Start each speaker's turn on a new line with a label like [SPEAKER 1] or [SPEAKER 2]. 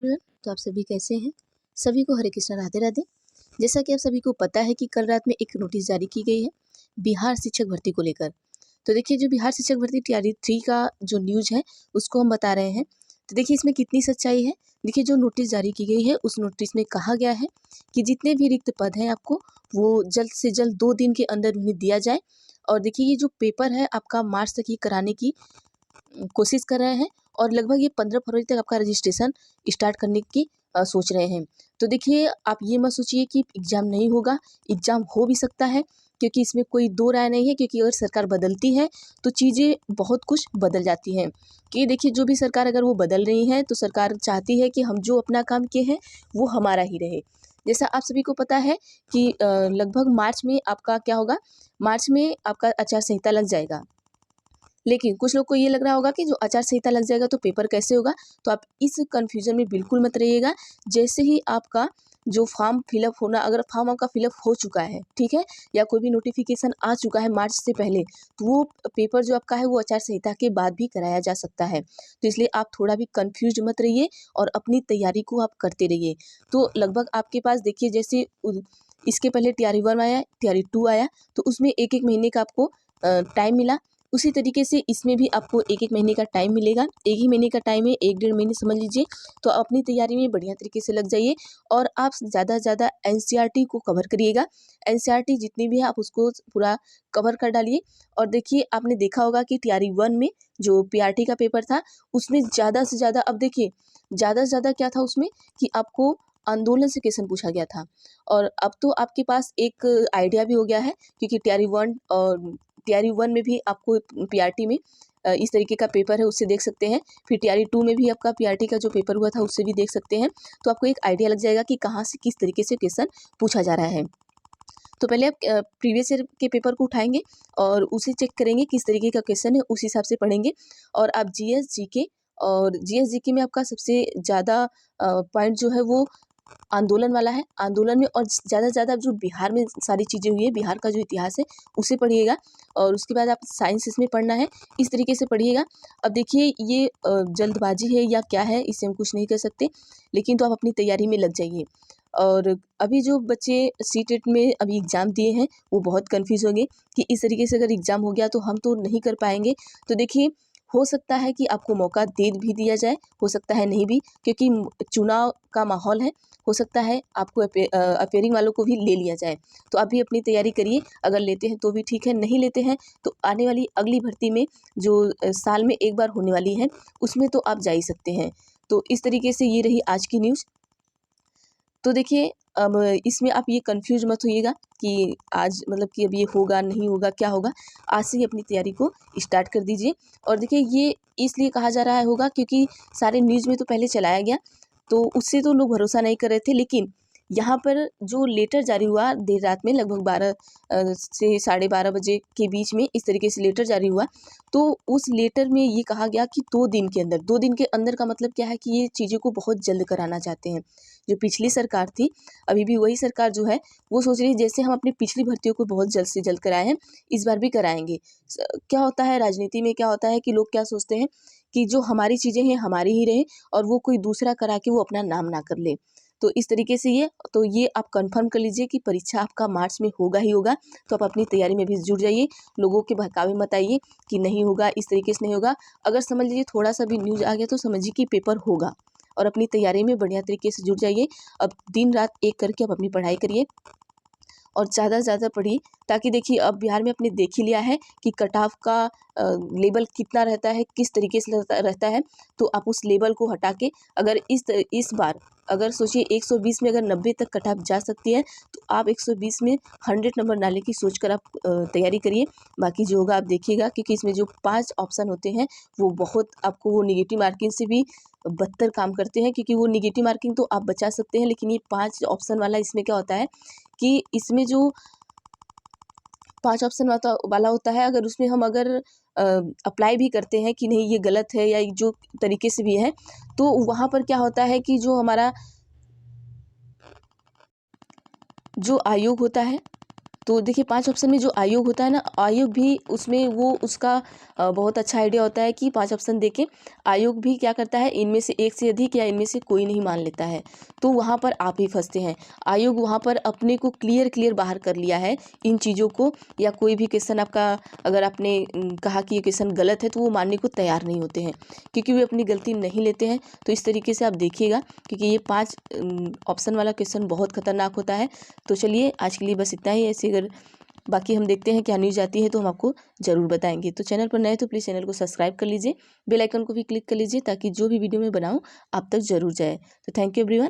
[SPEAKER 1] Everyone, तो आप सभी कैसे हैं? सभी को हरे कृष्णा राधे राधे। जैसा कि आप सभी को पता है कि कल रात में एक नोटिस जारी की गई है बिहार शिक्षक भर्ती को लेकर। तो देखिए, जो बिहार शिक्षक भर्ती टीआरई 3 का जो न्यूज़ है उसको हम बता रहे हैं। तो देखिए, इसमें कितनी सच्चाई है। देखिए, जो नोटिस जारी की गई है उस नोटिस में कहा गया है कि जितने भी रिक्त पद हैं आपको वो जल्द से जल्द 2 दिन के अंदर उन्हें दिया जाए। और देखिए, ये जो पेपर है आपका मार्च तक ही कराने की कोशिश कर रहे हैं और लगभग ये 15 फरवरी तक आपका रजिस्ट्रेशन स्टार्ट करने की सोच रहे हैं। तो देखिए, आप ये मत सोचिए कि एग्ज़ाम नहीं होगा, एग्ज़ाम हो भी सकता है, क्योंकि इसमें कोई दो राय नहीं है। क्योंकि अगर सरकार बदलती है तो चीज़ें बहुत कुछ बदल जाती हैं। कि देखिए, जो भी सरकार अगर वो बदल रही है तो सरकार चाहती है कि हम जो अपना काम किए हैं वो हमारा ही रहे। जैसा आप सभी को पता है कि लगभग मार्च में आपका क्या होगा, मार्च में आपका आचार संहिता लग जाएगा। लेकिन कुछ लोग को ये लग रहा होगा कि जो आचार संहिता लग जाएगा तो पेपर कैसे होगा। तो आप इस कन्फ्यूज़न में बिल्कुल मत रहिएगा। जैसे ही आपका जो फॉर्म फिलअप होना, अगर फॉर्म आपका फिलअप हो चुका है, ठीक है, या कोई भी नोटिफिकेशन आ चुका है मार्च से पहले, तो वो पेपर जो आपका है वो आचार संहिता के बाद भी कराया जा सकता है। तो इसलिए आप थोड़ा भी कन्फ्यूज मत रहिए और अपनी तैयारी को आप करते रहिए। तो लगभग आपके पास देखिए, जैसे इसके पहले टीआरई 1 आया, टीआरई 2 आया, तो उसमें 1-1 महीने का आपको टाइम मिला। उसी तरीके से इसमें भी आपको 1-1 महीने का टाइम मिलेगा। 1 ही महीने का टाइम है, 1 डेढ़ महीने समझ लीजिए। तो अपनी तैयारी में बढ़िया तरीके से लग जाइए और आप ज़्यादा से ज़्यादा एनसीईआरटी को कवर करिएगा। एनसीईआरटी जितनी भी है आप उसको पूरा कवर कर डालिए। और देखिए, आपने देखा होगा कि टीआरई 1 में जो पीआरटी का पेपर था उसमें ज़्यादा से ज़्यादा, अब देखिए ज़्यादा से ज़्यादा क्या था उसमें कि आपको आंदोलन से क्वेश्चन पूछा गया था। और अब तो आपके पास एक आइडिया भी हो गया है, क्योंकि टीआरई 1 और टीआरई 1 में भी आपको पीआरटी में इस तरीके का पेपर है उससे देख सकते हैं। फिर टीआरई 2 में भी आपका पीआरटी का जो पेपर हुआ था उससे भी देख सकते हैं। तो आपको एक आइडिया लग जाएगा कि कहाँ से किस तरीके से क्वेश्चन पूछा जा रहा है। तो पहले आप प्रीवियस ईयर के पेपर को उठाएंगे और उसे चेक करेंगे किस तरीके का क्वेश्चन है, उस हिसाब से पढ़ेंगे। और आप जीएस जीके, और जीएस जीके में आपका सबसे ज़्यादा पॉइंट जो है वो आंदोलन वाला है। आंदोलन में और ज़्यादा से ज़्यादा जो बिहार में सारी चीज़ें हुई है, बिहार का जो इतिहास है उसे पढ़िएगा। और उसके बाद आप साइंस इसमें पढ़ना है, इस तरीके से पढ़िएगा। अब देखिए, ये जल्दबाजी है या क्या है इसे हम कुछ नहीं कर सकते, लेकिन तो आप अपनी तैयारी में लग जाइए। और अभी जो बच्चे सीटेट में अभी एग्ज़ाम दिए हैं वो बहुत कन्फ्यूज़ होंगे कि इस तरीके से अगर एग्ज़ाम हो गया तो हम तो नहीं कर पाएंगे। तो देखिए, हो सकता है कि आपको मौका दे भी दिया जाए, हो सकता है नहीं भी, क्योंकि चुनाव का माहौल है। हो सकता है आपको अपेयरिंग वालों को भी ले लिया जाए। तो आप भी अपनी तैयारी करिए। अगर लेते हैं तो भी ठीक है, नहीं लेते हैं तो आने वाली अगली भर्ती में जो साल में एक बार होने वाली है उसमें तो आप जा ही सकते हैं। तो इस तरीके से ये रही आज की न्यूज़। तो देखिए, अब इसमें आप ये कन्फ्यूज़ मत होइएगा कि आज मतलब कि अब ये होगा, नहीं होगा, क्या होगा। आज से ही अपनी तैयारी को स्टार्ट कर दीजिए। और देखिए, ये इसलिए कहा जा रहा होगा क्योंकि सारे न्यूज़ में तो पहले चलाया गया, तो उससे तो लोग भरोसा नहीं कर रहे थे। लेकिन यहाँ पर जो लेटर जारी हुआ देर रात में, लगभग 12 से साढ़े 12 बजे के बीच में इस तरीके से लेटर जारी हुआ। तो उस लेटर में ये कहा गया कि 2 दिन के अंदर, 2 दिन के अंदर का मतलब क्या है कि ये चीज़ों को बहुत जल्द कराना चाहते हैं। जो पिछली सरकार थी, अभी भी वही सरकार जो है वो सोच रही है जैसे हम अपनी पिछली भर्तियों को बहुत जल्द से जल्द कराए हैं, इस बार भी कराएँगे। क्या होता है राजनीति में, क्या होता है कि लोग क्या सोचते हैं कि जो हमारी चीज़ें हैं हमारी ही रहें और वो कोई दूसरा करा के वो अपना नाम ना कर ले। तो इस तरीके से ये आप कन्फर्म कर लीजिए कि परीक्षा आपका मार्च में होगा ही होगा। तो आप अपनी तैयारी में भी जुट जाइए। लोगों के बहकावे मत आइए कि नहीं होगा, इस तरीके से नहीं होगा। अगर समझ लीजिए थोड़ा-सा भी न्यूज़ आ गया तो समझिए कि पेपर होगा। और अपनी तैयारी में बढ़िया तरीके से जुट जाइए। अब दिन-रात एक करके आप अपनी पढ़ाई करिए और ज़्यादा से ज़्यादा पढ़िए, ताकि देखिए, अब बिहार में आपने देख ही लिया है कि कट ऑफ का लेवल कितना रहता है, किस तरीके से रहता है। तो आप उस लेवल को हटा के अगर इस बार अगर सोचिए 120 में अगर 90 तक कट ऑफ जा सकती है तो आप 120 में 100 नंबर लाने की सोचकर आप तैयारी करिए। बाकी जो होगा आप देखिएगा, क्योंकि इसमें जो 5 ऑप्शन होते हैं वो बहुत आपको वो नेगेटिव मार्किंग से भी बदतर काम करते हैं, क्योंकि वो नेगेटिव मार्किंग तो आप बचा सकते हैं, लेकिन ये 5 ऑप्शन वाला इसमें क्या होता है कि इसमें जो 5 ऑप्शन वाला होता है, अगर उसमें हम अगर अप्लाई भी करते हैं कि नहीं ये गलत है या जो तरीके से भी है, तो वहाँ पर क्या होता है कि जो हमारा जो आयोग होता है तो देखिए 5 ऑप्शन में जो आयोग होता है ना, आयोग भी उसमें वो उसका बहुत अच्छा आइडिया होता है कि 5 ऑप्शन देके आयोग भी क्या करता है, इनमें से एक से अधिक या इनमें से कोई नहीं मान लेता है। तो वहाँ पर आप ही फंसते हैं। आयोग वहाँ पर अपने को क्लियर बाहर कर लिया है इन चीज़ों को, या कोई भी क्वेश्चन आपका अगर आपने कहा कि ये क्वेश्चन गलत है तो वो मानने को तैयार नहीं होते हैं, क्योंकि वे अपनी गलती नहीं लेते हैं। तो इस तरीके से आप देखिएगा, क्योंकि ये 5 ऑप्शन वाला क्वेश्चन बहुत खतरनाक होता है। तो चलिए आज के लिए बस इतना ही। ऐसे अगर बाकी हम देखते हैं क्या न्यूज़ आती है तो हम आपको ज़रूर बताएंगे। तो चैनल पर नए तो प्लीज़ चैनल को सब्सक्राइब कर लीजिए, बेल आइकन को भी क्लिक कर लीजिए, ताकि जो भी वीडियो मैं बनाऊँ आप तक ज़रूर जाए। तो थैंक यू एवरीवन।